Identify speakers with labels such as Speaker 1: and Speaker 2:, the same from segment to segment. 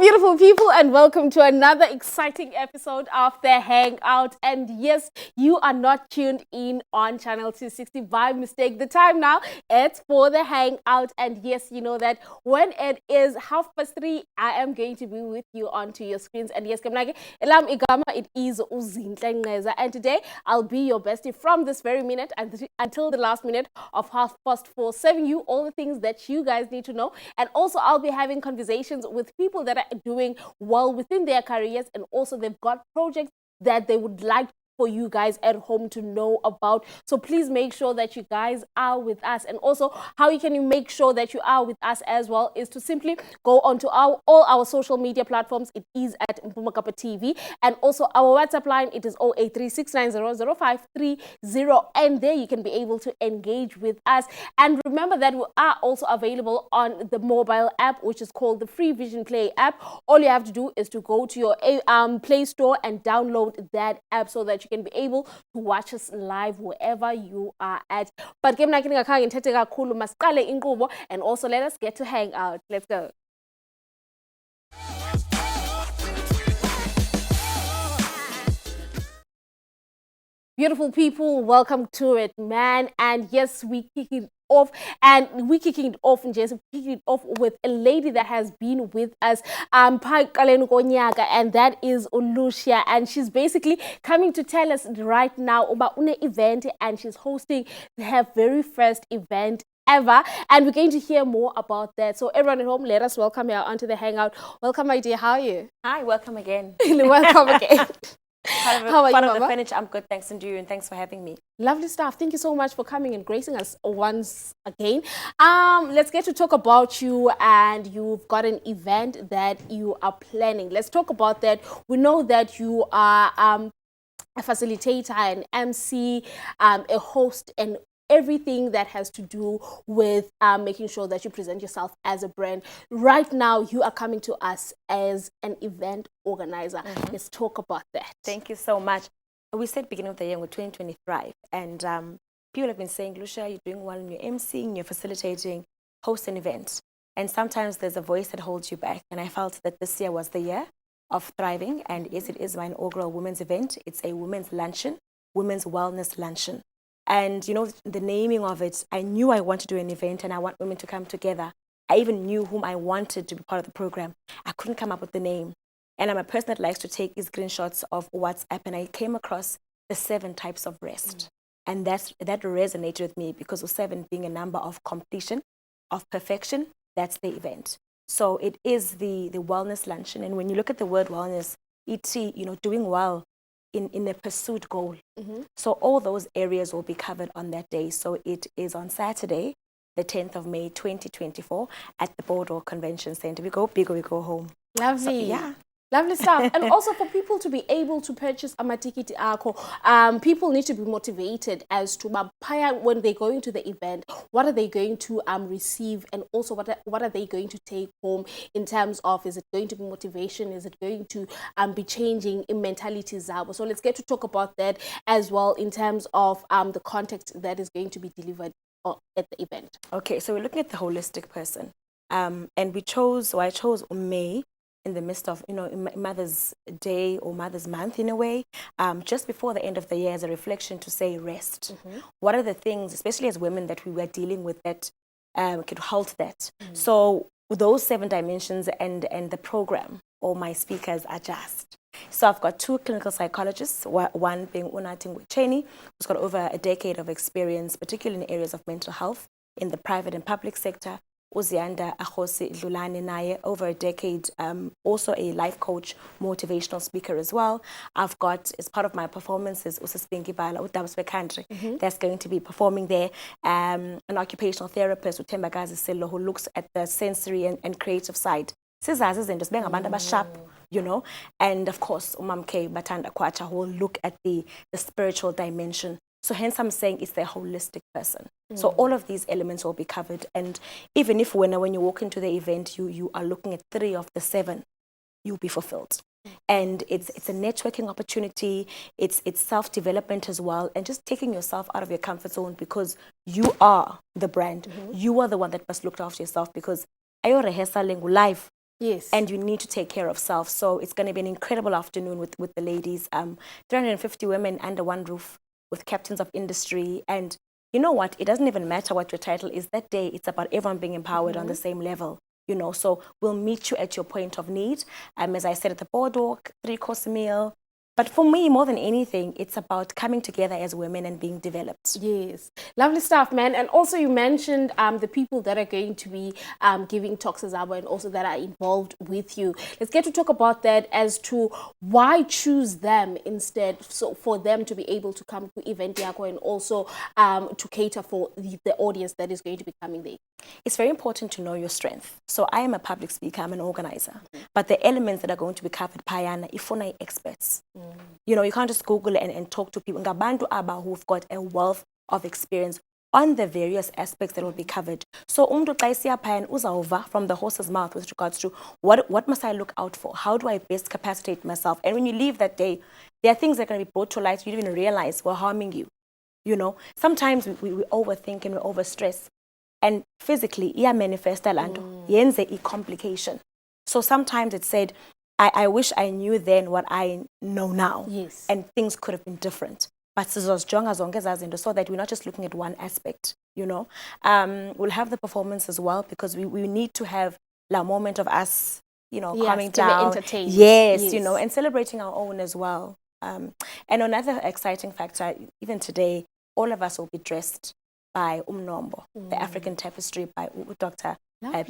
Speaker 1: beautiful people, and welcome to another exciting episode of the Hangout. And yes, you are not tuned in on channel 260 by mistake. The time now, it's for the Hangout. And yes, you know that when it is 3:30, I am going to be with you onto your screens. And yes, it is Uzinhle Ngeza. And today, I'll be your bestie from this very minute until the last minute of 4:30, serving you all the things that you guys need to know. And also, I'll be having conversations with people that are doing well within their careers, and also they've got projects that they would like for you guys at home to know about. So please make sure that you guys are with us. And also, how you can make sure that you are with us as well is to simply go onto all our social media platforms. It is at Mpumakapa TV, and also our WhatsApp line, it is 0836900530, and there you can be able to engage with us. And remember that we are also available on the mobile app, which is called the Free Vision Play app. All you have to do is to go to your Play Store and download that app so that you can be able to watch us live wherever you are at. But and also let us get to hang out. Let's go. Beautiful people, welcome to it, man. And yes, we kick it off, and we're kicking it off, and just kicking it off with a lady that has been with us, and that is Ulusia, and she's basically coming to tell us right now about an event, and she's hosting her very first event ever, and we're going to hear more about that. So everyone at home, let us welcome her onto the Hangout. Welcome, my dear. How are you?
Speaker 2: Hi, welcome again.
Speaker 1: Welcome again.
Speaker 2: How are you, Mama? The furniture, I'm good, thanks, and you, and thanks for having me.
Speaker 1: Lovely stuff. Thank you so much for coming and gracing us once again. Let's get to talk about you, and you've got an event that you are planning. Let's talk about that. We know that you are a facilitator, an MC, a host, and everything that has to do with making sure that you present yourself as a brand. Right now, you are coming to us as an event organizer. Let's talk about that.
Speaker 2: Thank you so much. We said beginning of the year with 2025, and people have been saying, Lucia, you're doing well in your emceeing, you're facilitating, host an event. And sometimes there's a voice that holds you back. And I felt that this year was the year of thriving. And yes, it is my inaugural women's event. It's a women's luncheon, women's wellness luncheon. And, you know, the naming of it, I knew I wanted to do an event and I want women to come together. I even knew whom I wanted to be part of the program. I couldn't come up with the name. And I'm a person that likes to take screenshots of WhatsApp, and I came across the 7 types of rest. And that resonated with me because of 7 being a number of completion, of perfection. That's the event. So it is the wellness luncheon. And when you look at the word wellness, it's, you know, doing well in a pursued goal. So all those areas will be covered on that day. So it is on Saturday, the 10th of May, 2024, at the Boardwalk Convention Center. We go big or we go home.
Speaker 1: Lovely.
Speaker 2: So, yeah.
Speaker 1: Lovely stuff. And also for people to be able to purchase a matikiti ako, people need to be motivated as to when they're going to the event, what are they going to receive, and also what are they going to take home in terms of, is it going to be motivation, is it going to be changing in mentalities. So let's get to talk about that as well in terms of the context that is going to be delivered at the event.
Speaker 2: Okay, so we're looking at the holistic person. And I chose May in the midst of, you know, Mother's Day or Mother's Month in a way, just before the end of the year, as a reflection to say rest. What are the things, especially as women, that we were dealing with that could halt that? So those 7 dimensions and the program or my speakers are just. So I've got 2 clinical psychologists, one being Unathi Ngwecheni, who's got over a decade of experience, particularly in areas of mental health in the private and public sector. Uzianda Akhosi Dlulane naye, over a decade, also a life coach, motivational speaker as well. I've got, as part of my performances, Usasipinki Bala, Udabswe Country, that's going to be performing there. An occupational therapist, Utemba Gazi Selo, who looks at the sensory and creative side. Sizazi and just being a sharp, you know. And of course, Umamke Batanda Kwacha, who will look at the spiritual dimension. So hence I'm saying it's the holistic person. So all of these elements will be covered. And even if when you walk into the event, you are looking at 3 of the 7, you'll be fulfilled. And it's a networking opportunity. It's self-development as well. And just taking yourself out of your comfort zone, because you are the brand. You are the one that must look after yourself, because ayo rehearsal live.
Speaker 1: Yes.
Speaker 2: And you need to take care of self. So it's going to be an incredible afternoon with the ladies. 350 women under one roof with captains of industry. And you know what? It doesn't even matter what your title is. That day, it's about everyone being empowered on the same level. So we'll meet you at your point of need. As I said, at the boardwalk, 3-course meal. But for me, more than anything, it's about coming together as women and being developed.
Speaker 1: Yes. Lovely stuff, man. And also you mentioned the people that are going to be giving talks as well, and also that are involved with you. Let's get to talk about that as to why choose them instead, so for them to be able to come to event yako and also to cater for the audience that is going to be coming there.
Speaker 2: It's very important to know your strength. So I am a public speaker, I'm an organizer. But the elements that are going to be covered, Payana, ifuna experts. You can't just Google and talk to people. Ngabantu aba who've got a wealth of experience on the various aspects that will be covered. So umntu xa isiya phayana uzawuva from the horse's mouth with regards to what must I look out for? How do I best capacitate myself? And when you leave that day, there are things that are going to be brought to light you don't even realize were harming you. Sometimes we overthink and we overstress. And physically, iya manifesta lanto, yenze a complication. So sometimes it's said, I wish I knew then what I know now.
Speaker 1: Yes.
Speaker 2: And things could have been different. But so that we're not just looking at one aspect, We'll have the performance as well because we need to have the moment of us, calming down.
Speaker 1: Entertained.
Speaker 2: Yes, and celebrating our own as well. And another exciting factor, even today, all of us will be dressed by Umnombo, the African tapestry by Dr.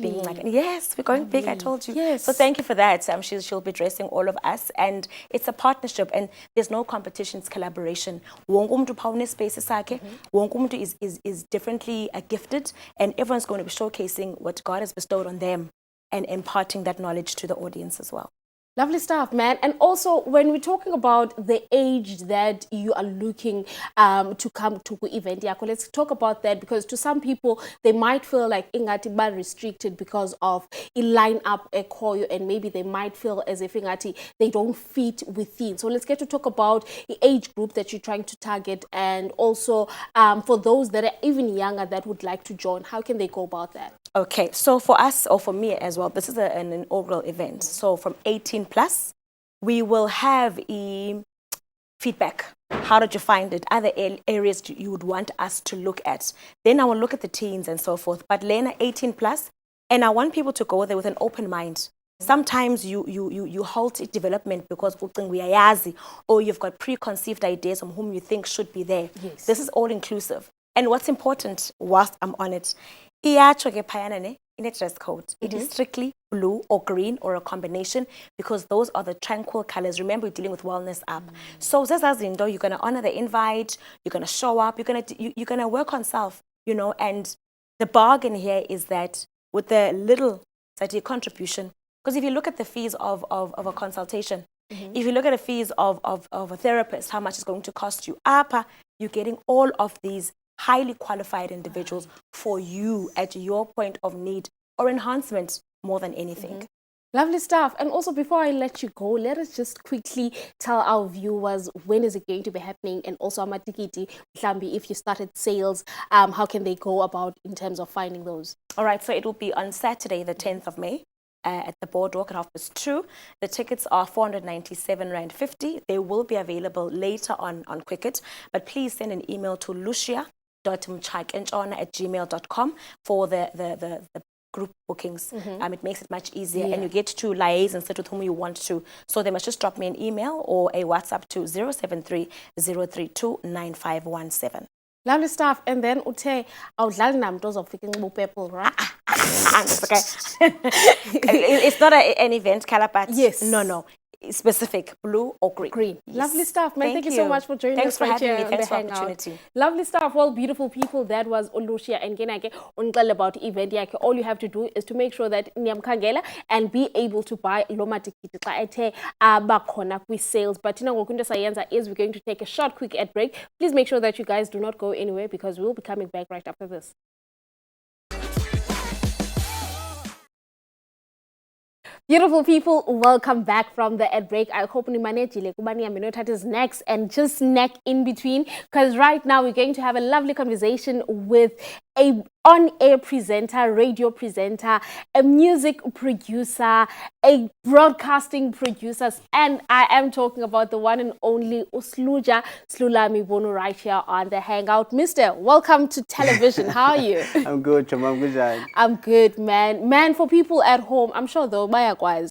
Speaker 2: Being like, yes, we're going big, I told you.
Speaker 1: Yes.
Speaker 2: So thank you for that. She'll be dressing all of us, and it's a partnership, and there's no competition, it's collaboration. Wonke umntu space sakhe, wonke umntu is differently gifted, and everyone's going to be showcasing what God has bestowed on them and imparting that knowledge to the audience as well.
Speaker 1: Lovely stuff, man. And also, when we're talking about the age that you are looking to come to the event, let's talk about that, because to some people, they might feel like ingati ba restricted because of a lineup a koyo, and maybe they might feel as if ingati they don't fit within. So let's get to talk about the age group that you're trying to target, and also for those that are even younger that would like to join, how can they go about that?
Speaker 2: Okay, so for us, or for me as well, this is an inaugural event. So from 18 plus, we will have a feedback. How did you find it? Other areas you would want us to look at. Then I will look at the teens and so forth. But Lena, 18 plus, and I want people to go there with an open mind. Sometimes you halt development because we are yazi, or you've got preconceived ideas on whom you think should be there.
Speaker 1: Yes.
Speaker 2: This is all inclusive. And what's important, whilst I'm on it, in a dress code. It is strictly blue or green or a combination, because those are the tranquil colors. Remember, we're dealing with wellness app. So you're going to honor the invite, you're going to show up, you're going to work on self, and the bargain here is that with the little contribution, because if you look at the fees of a consultation, if you look at the fees of a therapist, how much it's going to cost you, you're getting all of these highly qualified individuals for you at your point of need or enhancement more than anything.
Speaker 1: Lovely stuff. And also, before I let you go, let us just quickly tell our viewers when is it going to be happening, and also amatikiti, if you started sales, how can they go about in terms of finding those?
Speaker 2: All right, so it will be on Saturday, the 10th of May. At the boardwalk at 2:30. The tickets are 497 Rand 50. They will be available later on Quicket, but please send an email to lucia.mchakenchona@gmail.com for the group bookings. It makes it much easier, and you get to liaise and sit with whom you want to. So they must just drop me an email or a WhatsApp to 073 032 9517.
Speaker 1: Lovely stuff. And then ute awudlali namntu ozofika purple, right?
Speaker 2: It's okay. It's not an event color, but
Speaker 1: yes.
Speaker 2: No. Specific blue or green.
Speaker 1: Yes. Lovely stuff, man. Thank you so much for joining us right here on the Hangout. Lovely stuff. Well, beautiful people, that was Olusia and Genake unqala about event yake. All you have to do is to make sure that niyamkhangela and be able to buy loma tikiti xa ethe abakhona kwi-sales. But ngokunto sayenza is we're going to take a short quick ad break. Please make sure that you guys do not go anywhere, because we'll be coming back right after this. Beautiful people, welcome back from the ad break. I hope you managile kubani aminotat is next and just snack in between, because right now we're going to have a lovely conversation with a on-air presenter, radio presenter, a music producer, a broadcasting producer, and I am talking about the one and only Usluja Slulami Bono right here on the Hangout. Mister, welcome to television. How are you?
Speaker 3: I'm good, Chum. I'm good, Jan.
Speaker 1: I'm good, man. Man, for people at home, I'm sure they'll buy a quiz.